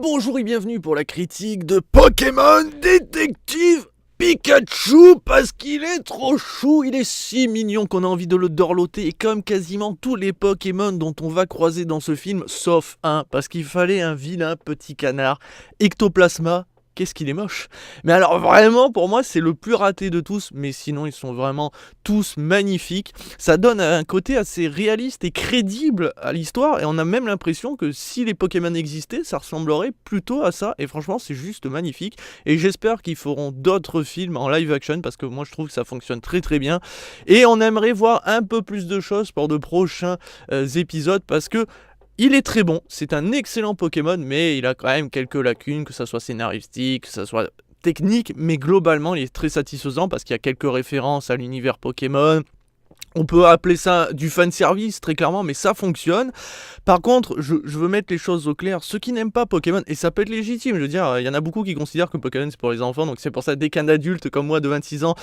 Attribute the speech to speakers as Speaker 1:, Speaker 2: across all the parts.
Speaker 1: Bonjour et bienvenue pour la critique de Pokémon Détective Pikachu, parce qu'il est trop chou, il est si mignon qu'on a envie de le dorloter, et comme quasiment tous les Pokémon dont on va croiser dans ce film, sauf un, parce qu'il fallait un vilain petit canard, Ectoplasma. Qu'est-ce qu'il est moche. Mais alors vraiment, pour moi, c'est le plus raté de tous, mais sinon, ils sont vraiment tous magnifiques. Ça donne un côté assez réaliste et crédible à l'histoire, et on a même l'impression que si les Pokémon existaient, ça ressemblerait plutôt à ça, et franchement, c'est juste magnifique. Et j'espère qu'ils feront d'autres films en live action, parce que moi, je trouve que ça fonctionne très très bien. Et on aimerait voir un peu plus de choses pour de prochains épisodes, parce que il est très bon, c'est un excellent Pokémon, mais il a quand même quelques lacunes, que ça soit scénaristique, que ça soit technique, mais globalement il est très satisfaisant parce qu'il y a quelques références à l'univers Pokémon. On peut appeler ça du fanservice, très clairement, mais ça fonctionne. Par contre, je veux mettre les choses au clair. Ceux qui n'aiment pas Pokémon, et ça peut être légitime, je veux dire, il y en a beaucoup qui considèrent que Pokémon c'est pour les enfants, donc c'est pour ça dès qu'un adulte comme moi de 26 ans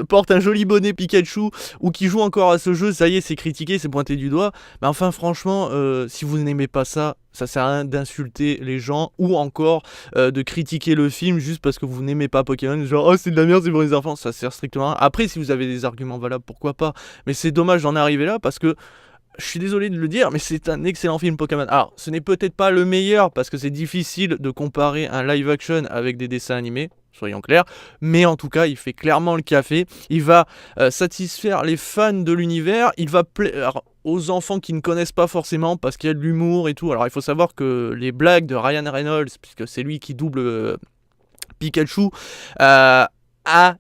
Speaker 1: porte un joli bonnet Pikachu, ou qui joue encore à ce jeu, ça y est, c'est critiqué, c'est pointé du doigt. Mais enfin, franchement, si vous n'aimez pas ça, ça sert à rien d'insulter les gens, ou encore de critiquer le film juste parce que vous n'aimez pas Pokémon, genre oh c'est de la merde, c'est pour les enfants, ça sert strictement à rien. Après, si vous avez des arguments valables, pourquoi pas, mais c'est dommage d'en arriver là parce que je suis désolé de le dire, mais c'est un excellent film Pokémon. Alors, ce n'est peut-être pas le meilleur parce que c'est difficile de comparer un live action avec des dessins animés, soyons clairs, mais en tout cas, il fait clairement le café. Il va satisfaire les fans de l'univers, il va plaire aux enfants qui ne connaissent pas forcément parce qu'il y a de l'humour et tout. Alors, il faut savoir que les blagues de Ryan Reynolds, puisque c'est lui qui double Pikachu, a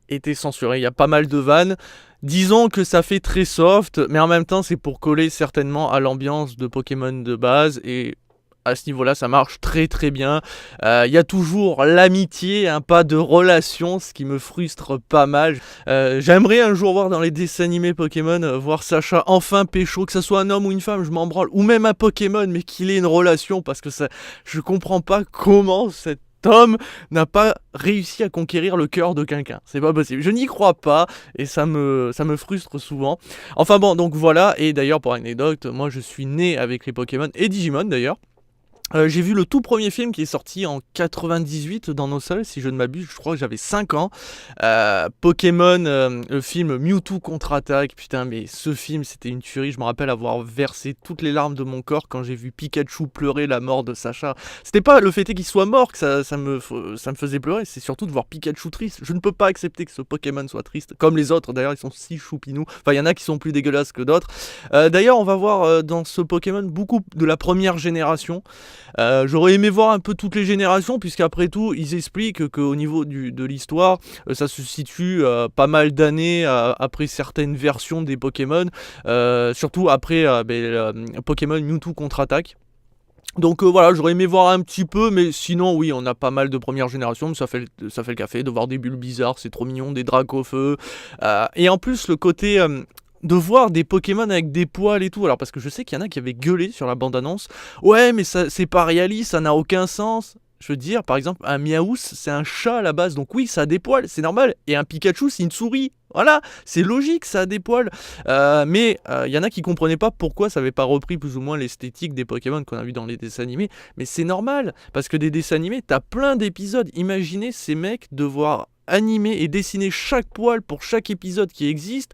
Speaker 1: été censuré. Il y a pas mal de vannes. Disons que ça fait très soft, mais en même temps c'est pour coller certainement à l'ambiance de Pokémon de base, et à ce niveau-là ça marche très très bien. Il y a toujours l'amitié, pas de relation, ce qui me frustre pas mal. J'aimerais un jour voir dans les dessins animés Pokémon, voir Sacha enfin pécho, que ça soit un homme ou une femme, je m'en branle, ou même un Pokémon, mais qu'il ait une relation, parce que ça, je comprends pas comment cet homme n'a pas réussi à conquérir le cœur de quelqu'un. C'est pas possible. Je n'y crois pas et ça me frustre souvent. Enfin bon, donc voilà. Et d'ailleurs, pour anecdote, moi je suis né avec les Pokémon et Digimon d'ailleurs. J'ai vu le tout premier film qui est sorti en 98 dans nos salles, si je ne m'abuse, je crois que j'avais 5 ans. Pokémon, le film Mewtwo contre-attaque, putain, mais ce film c'était une tuerie. Je me rappelle avoir versé toutes les larmes de mon corps quand j'ai vu Pikachu pleurer la mort de Sacha. C'était pas le fait qu'il soit mort que ça me faisait pleurer, c'est surtout de voir Pikachu triste. Je ne peux pas accepter que ce Pokémon soit triste, comme les autres d'ailleurs, ils sont si choupinous. Enfin, il y en a qui sont plus dégueulasses que d'autres. D'ailleurs, on va voir dans ce Pokémon beaucoup de la première génération. J'aurais aimé voir un peu toutes les générations, puisqu'après tout, ils expliquent qu'au niveau de l'histoire, ça se situe pas mal d'années après certaines versions des Pokémon, surtout après Pokémon Mewtwo contre-attaque. Donc voilà, j'aurais aimé voir un petit peu, mais sinon oui, on a pas mal de première génération, mais ça fait le café de voir des bulles bizarres, c'est trop mignon, des Dracofeu, et en plus le côté de voir des Pokémon avec des poils et tout. Alors parce que je sais qu'il y en a qui avaient gueulé sur la bande-annonce. Ouais, mais ça c'est pas réaliste, ça n'a aucun sens. Je veux dire, par exemple, un Miaous, c'est un chat à la base, donc oui, ça a des poils, c'est normal. Et un Pikachu, c'est une souris. Voilà, c'est logique, ça a des poils. Mais il y en a qui comprenaient pas pourquoi ça avait pas repris plus ou moins l'esthétique des Pokémon qu'on a vu dans les dessins animés. Mais c'est normal, parce que des dessins animés, t'as plein d'épisodes. Imaginez ces mecs devoir animer et dessiner chaque poil pour chaque épisode qui existe,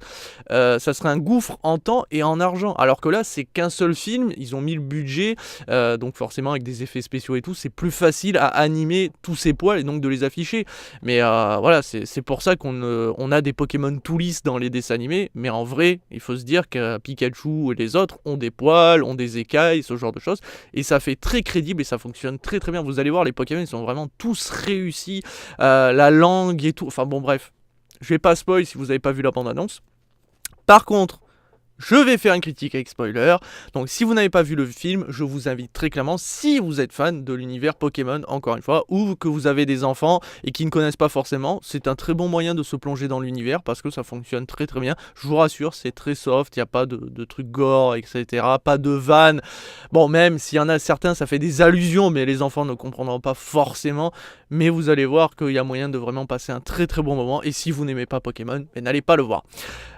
Speaker 1: ça serait un gouffre en temps et en argent, alors que là c'est qu'un seul film, ils ont mis le budget, donc forcément avec des effets spéciaux et tout, c'est plus facile à animer tous ces poils et donc de les afficher. Mais voilà, c'est pour ça on a des Pokémon tout lisses dans les dessins animés, mais en vrai il faut se dire que Pikachu et les autres ont des poils, ont des écailles, ce genre de choses, et ça fait très crédible et ça fonctionne très très bien. Vous allez voir, les Pokémon ils sont vraiment tous réussis, la langue et tout, enfin bon bref, je vais pas spoil si vous avez pas vu la bande-annonce. Par contre, je vais faire une critique avec spoiler, donc si vous n'avez pas vu le film, je vous invite très clairement, si vous êtes fan de l'univers Pokémon, encore une fois, ou que vous avez des enfants et qui ne connaissent pas forcément, c'est un très bon moyen de se plonger dans l'univers parce que ça fonctionne très très bien. Je vous rassure, c'est très soft, il n'y a pas de trucs gore, etc., pas de vannes. Bon, même s'il y en a certains, ça fait des allusions, mais les enfants ne comprendront pas forcément, mais vous allez voir qu'il y a moyen de vraiment passer un très très bon moment, et si vous n'aimez pas Pokémon, n'allez pas le voir.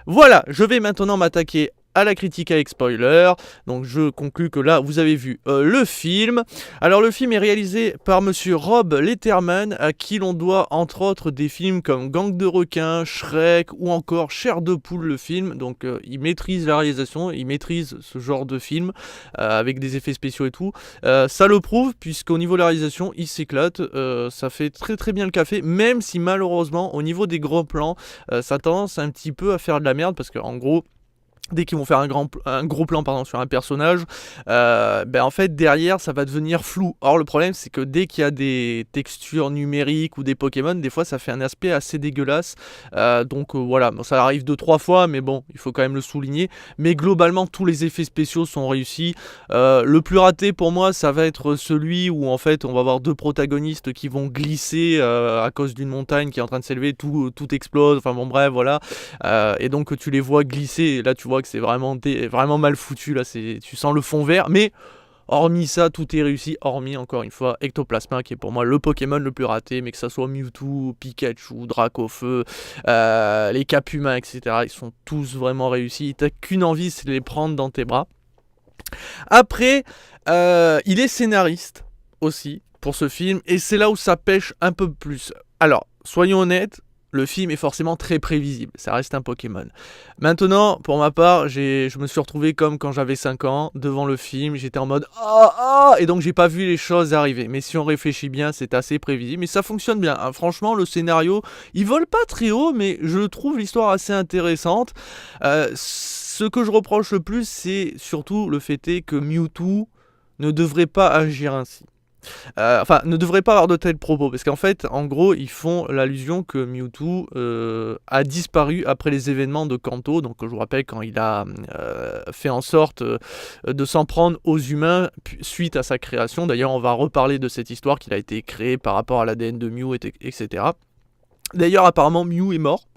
Speaker 1: Voilà, je vais maintenant m'attaquer à la critique avec spoiler. Donc je conclus que là vous avez vu le film. Alors le film est réalisé par monsieur Rob Letterman, à qui l'on doit entre autres des films comme Gang de requins, Shrek ou encore Chair de poule le film. Donc il maîtrise la réalisation, il maîtrise ce genre de film avec des effets spéciaux et tout. Ça le prouve puisqu'au niveau de la réalisation il s'éclate, ça fait très très bien le café, même si malheureusement au niveau des gros plans ça a tendance un petit peu à faire de la merde parce qu'en gros dès qu'ils vont faire un gros plan sur un personnage, en fait derrière ça va devenir flou. Or le problème c'est que dès qu'il y a des textures numériques ou des Pokémon, des fois ça fait un aspect assez dégueulasse. Voilà, bon, ça arrive 2-3 fois, mais bon, il faut quand même le souligner. Mais globalement tous les effets spéciaux sont réussis. Le plus raté pour moi ça va être celui où en fait on va avoir deux protagonistes qui vont glisser à cause d'une montagne qui est en train de s'élever, tout explose, enfin bon bref voilà. Et donc tu les vois glisser, et là tu vois que c'est vraiment mal foutu, là tu sens le fond vert, mais hormis ça tout est réussi, hormis encore une fois Ectoplasma qui est pour moi le Pokémon le plus raté, mais que ça soit Mewtwo, Pikachu, Dracofeu, les Capuma etc, ils sont tous vraiment réussis, t'as qu'une envie c'est de les prendre dans tes bras. Après il est scénariste aussi pour ce film, et c'est là où ça pêche un peu plus. Alors soyons honnêtes, le film est forcément très prévisible, ça reste un Pokémon. Maintenant, pour ma part, je me suis retrouvé comme quand j'avais 5 ans, devant le film, j'étais en mode « Ah !» et donc j'ai pas vu les choses arriver. Mais si on réfléchit bien, c'est assez prévisible, mais ça fonctionne bien. Hein. Franchement, le scénario, il vole pas très haut, mais je trouve l'histoire assez intéressante. Ce que je reproche le plus, c'est surtout le fait que Mewtwo ne devrait pas agir ainsi. Ne devrait pas avoir de tels propos, parce qu'en fait, en gros, ils font l'allusion que Mewtwo a disparu après les événements de Kanto, donc je vous rappelle quand il a fait en sorte de s'en prendre aux humains suite à sa création. D'ailleurs, on va reparler de cette histoire qu'il a été créé par rapport à l'ADN de Mew, etc. D'ailleurs, apparemment, Mew est mort.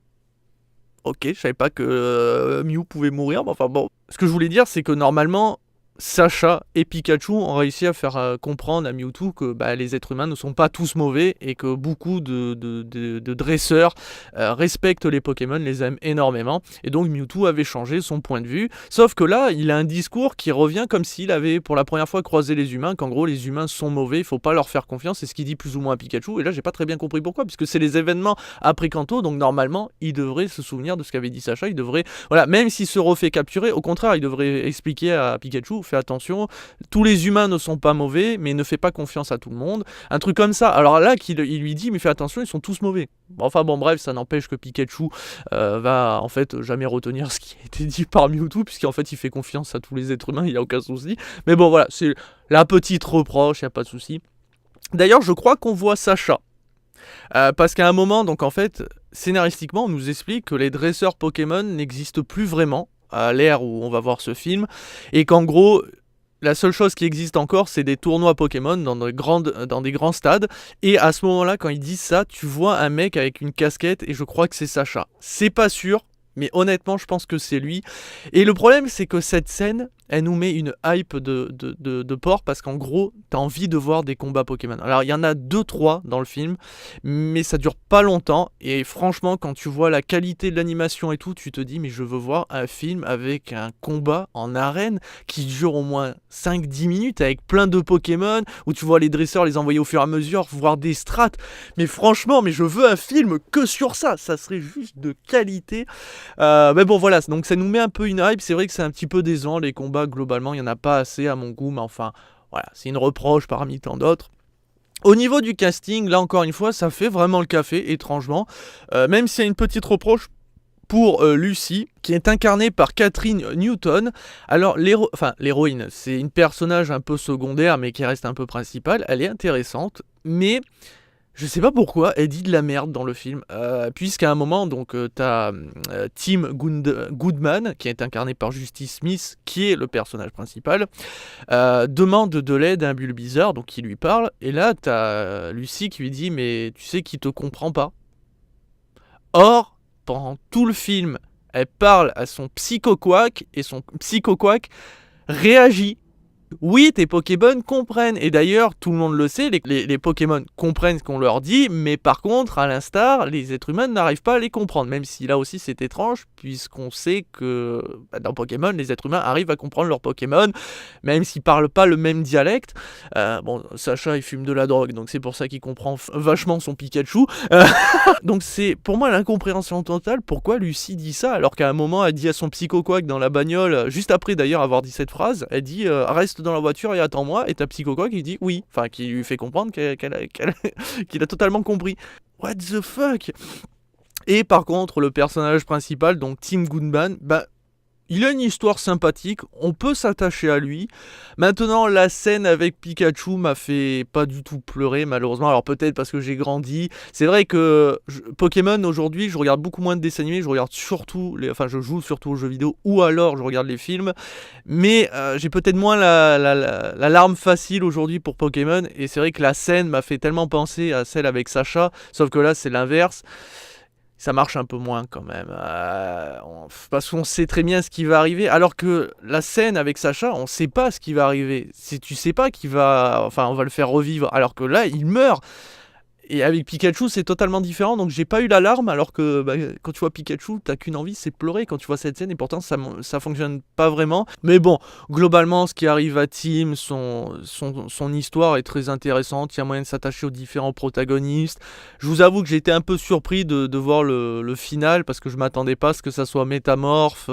Speaker 1: Ok, je savais pas que Mew pouvait mourir, mais enfin bon. Ce que je voulais dire, c'est que normalement, Sacha et Pikachu ont réussi à faire comprendre à Mewtwo que les êtres humains ne sont pas tous mauvais et que beaucoup de dresseurs respectent les Pokémon, les aiment énormément. Et donc Mewtwo avait changé son point de vue. Sauf que là, il a un discours qui revient comme s'il avait pour la première fois croisé les humains, qu'en gros les humains sont mauvais, il faut pas leur faire confiance. C'est ce qu'il dit plus ou moins à Pikachu. Et là, j'ai pas très bien compris pourquoi, puisque c'est les événements après Kanto, donc normalement, il devrait se souvenir de ce qu'avait dit Sacha. Il devrait, voilà, même s'il se refait capturer, au contraire, il devrait expliquer à Pikachu, fais attention, tous les humains ne sont pas mauvais, mais ne fais pas confiance à tout le monde. Un truc comme ça. Alors là, il lui dit, mais fais attention, ils sont tous mauvais. Enfin bon, bref, ça n'empêche que Pikachu va en fait jamais retenir ce qui a été dit par Mewtwo, puisqu'en fait il fait confiance à tous les êtres humains, il n'y a aucun souci. Mais bon, voilà, c'est la petite reproche, il n'y a pas de souci. D'ailleurs, je crois qu'on voit Sacha. Parce qu'à un moment, donc en fait, scénaristiquement, on nous explique que les dresseurs Pokémon n'existent plus vraiment à l'ère où on va voir ce film, et qu'en gros, la seule chose qui existe encore, c'est des tournois Pokémon dans des grands stades, et à ce moment-là, quand ils disent ça, tu vois un mec avec une casquette, et je crois que c'est Sacha. C'est pas sûr, mais honnêtement, je pense que c'est lui. Et le problème, c'est que cette scène, elle nous met une hype de porc, parce qu'en gros, t'as envie de voir des combats Pokémon. Alors, il y en a 2-3 dans le film, mais ça dure pas longtemps, et franchement, quand tu vois la qualité de l'animation et tout, tu te dis, mais je veux voir un film avec un combat en arène qui dure au moins 5-10 minutes, avec plein de Pokémon, où tu vois les dresseurs les envoyer au fur et à mesure, voir des strats. Mais franchement, mais je veux un film que sur ça, ça serait juste de qualité. Mais bon, voilà, donc ça nous met un peu une hype. C'est vrai que c'est un petit peu décevant, les combats globalement, il n'y en a pas assez à mon goût, mais enfin, voilà, c'est une reproche parmi tant d'autres. Au niveau du casting, là encore une fois, ça fait vraiment le café, étrangement. Même s'il y a une petite reproche pour Lucy, qui est incarnée par Catherine Newton. Alors, l'héroïne, c'est une personnage un peu secondaire, mais qui reste un peu principale. Elle est intéressante, mais je sais pas pourquoi, elle dit de la merde dans le film, puisqu'à un moment, donc, t'as Tim Goodman, qui est incarné par Justice Smith, qui est le personnage principal, demande de l'aide à un Bulbasaur, donc qui lui parle, et là, t'as Lucy qui lui dit, mais tu sais qu'il te comprend pas. Or, pendant tout le film, elle parle à son Psycho-Quack, et son Psycho-Quack réagit Oui, tes Pokémon comprennent. Et d'ailleurs, tout le monde le sait, les Pokémon comprennent ce qu'on leur dit, mais par contre, à l'instar, les êtres humains n'arrivent pas à les comprendre. Même si là aussi c'est étrange, puisqu'on sait que dans Pokémon, les êtres humains arrivent à comprendre leurs Pokémon, même s'ils parlent pas le même dialecte. Bon, Sacha, il fume de la drogue, donc c'est pour ça qu'il comprend vachement son Pikachu. Donc c'est pour moi l'incompréhension totale. Pourquoi Lucie dit ça alors qu'à un moment elle dit à son Psychoquack dans la bagnole, juste après d'ailleurs avoir dit cette phrase, elle dit reste dans la voiture et attends-moi, et ta Psychoquack il dit oui, enfin qui lui fait comprendre qu'il a totalement compris. What the fuck. Et par contre le personnage principal, donc Tim Goodman, bah il a une histoire sympathique, on peut s'attacher à lui. Maintenant, la scène avec Pikachu m'a fait pas du tout pleurer, malheureusement. Alors peut-être parce que j'ai grandi. C'est vrai que Pokémon, aujourd'hui, je regarde beaucoup moins de dessins animés. Je regarde surtout, je joue surtout aux jeux vidéo, ou alors je regarde les films. Mais j'ai peut-être moins la larme facile aujourd'hui pour Pokémon. Et c'est vrai que la scène m'a fait tellement penser à celle avec Sacha. Sauf que là, c'est l'inverse. Ça marche un peu moins quand même. Parce qu'on sait très bien ce qui va arriver. Alors que la scène avec Sacha, on sait pas ce qui va arriver. Tu sais pas qu'il va... Enfin, on va le faire revivre. Alors que là, il meurt. Et avec Pikachu, c'est totalement différent, donc j'ai pas eu l'alarme, alors que quand tu vois Pikachu, t'as qu'une envie, c'est pleurer quand tu vois cette scène, et pourtant ça fonctionne pas vraiment. Mais bon, globalement, ce qui arrive à Tim, son histoire est très intéressante, il y a moyen de s'attacher aux différents protagonistes. Je vous avoue que j'ai été un peu surpris de voir le final, parce que je m'attendais pas à ce que ça soit Métamorphe,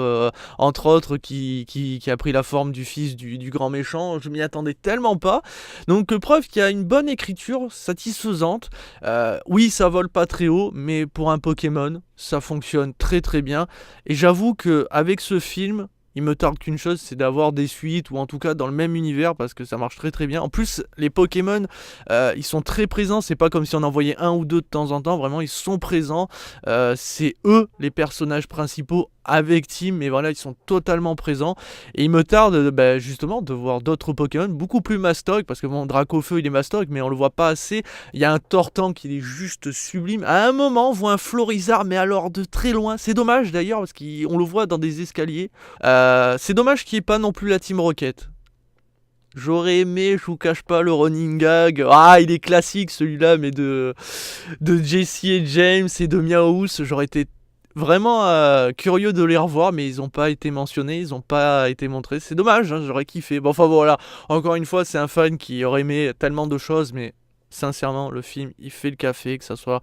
Speaker 1: entre autres, qui a pris la forme du fils du grand méchant. Je m'y attendais tellement pas. Donc preuve qu'il y a une bonne écriture, satisfaisante. Oui, ça vole pas très haut, mais pour un Pokémon, ça fonctionne très très bien. Et j'avoue que avec ce film, il me tarde qu'une chose, c'est d'avoir des suites, ou en tout cas dans le même univers, parce que ça marche très très bien. En plus, les Pokémon, ils sont très présents, c'est pas comme si on en voyait un ou deux de temps en temps, vraiment ils sont présents. C'est eux les personnages principaux avec Tim, mais voilà, ils sont totalement présents. Et il me tarde justement de voir d'autres Pokémon beaucoup plus mastoc, parce que bon, Dracofeu il est mastoc, mais on le voit pas assez. Il y a un Tortank qui est juste sublime. À un moment, on voit un Florizard, mais alors de très loin. C'est dommage d'ailleurs, parce qu'on le voit dans des escaliers. C'est dommage qu'il n'y ait pas non plus la Team Rocket. J'aurais aimé, je vous cache pas, le running gag. Ah, il est classique celui-là, mais de Jesse et James et de Meowth. J'aurais été vraiment curieux de les revoir, mais ils n'ont pas été mentionnés, ils n'ont pas été montrés. C'est dommage, hein, j'aurais kiffé. Bon, enfin voilà, encore une fois, c'est un fan qui aurait aimé tellement de choses, mais sincèrement, le film, il fait le café, que ça soit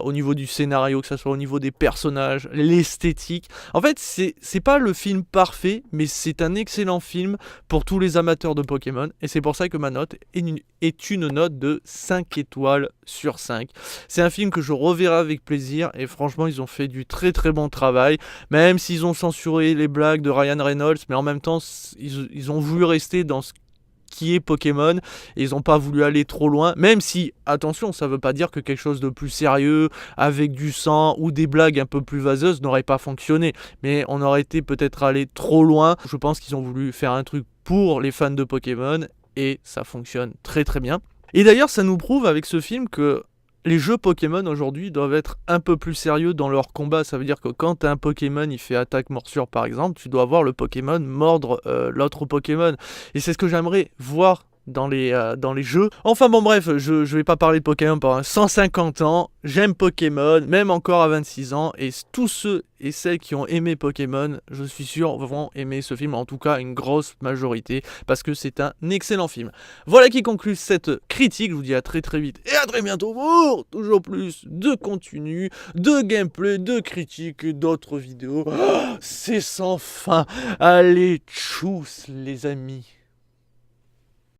Speaker 1: au niveau du scénario, que ça soit au niveau des personnages, l'esthétique. En fait, c'est pas le film parfait, mais c'est un excellent film pour tous les amateurs de Pokémon. Et c'est pour ça que ma note est une note de 5 étoiles sur 5. C'est un film que je reverrai avec plaisir. Et franchement, ils ont fait du très très bon travail. Même s'ils ont censuré les blagues de Ryan Reynolds, mais en même temps, ils ont voulu rester dans ce qui est Pokémon, et ils n'ont pas voulu aller trop loin, même si, attention, ça veut pas dire que quelque chose de plus sérieux, avec du sang ou des blagues un peu plus vaseuses n'aurait pas fonctionné, mais on aurait été peut-être allé trop loin. Je pense qu'ils ont voulu faire un truc pour les fans de Pokémon, et ça fonctionne très très bien. Et d'ailleurs, ça nous prouve avec ce film que les jeux Pokémon aujourd'hui doivent être un peu plus sérieux dans leur combat. Ça veut dire que quand un Pokémon il fait attaque morsure par exemple, tu dois voir le Pokémon mordre l'autre Pokémon. Et c'est ce que j'aimerais voir dans les jeux. Enfin bon bref, je vais pas parler de Pokémon pendant 150 ans. J'aime Pokémon, même encore à 26 ans. Et tous ceux et celles qui ont aimé Pokémon, je suis sûr, vont aimer ce film. En tout cas, une grosse majorité. Parce que c'est un excellent film. Voilà qui conclut cette critique. Je vous dis à très très vite. Et à très bientôt pour toujours plus de contenu, de gameplay, de critiques et d'autres vidéos. Oh, c'est sans fin. Allez, tchuss les amis.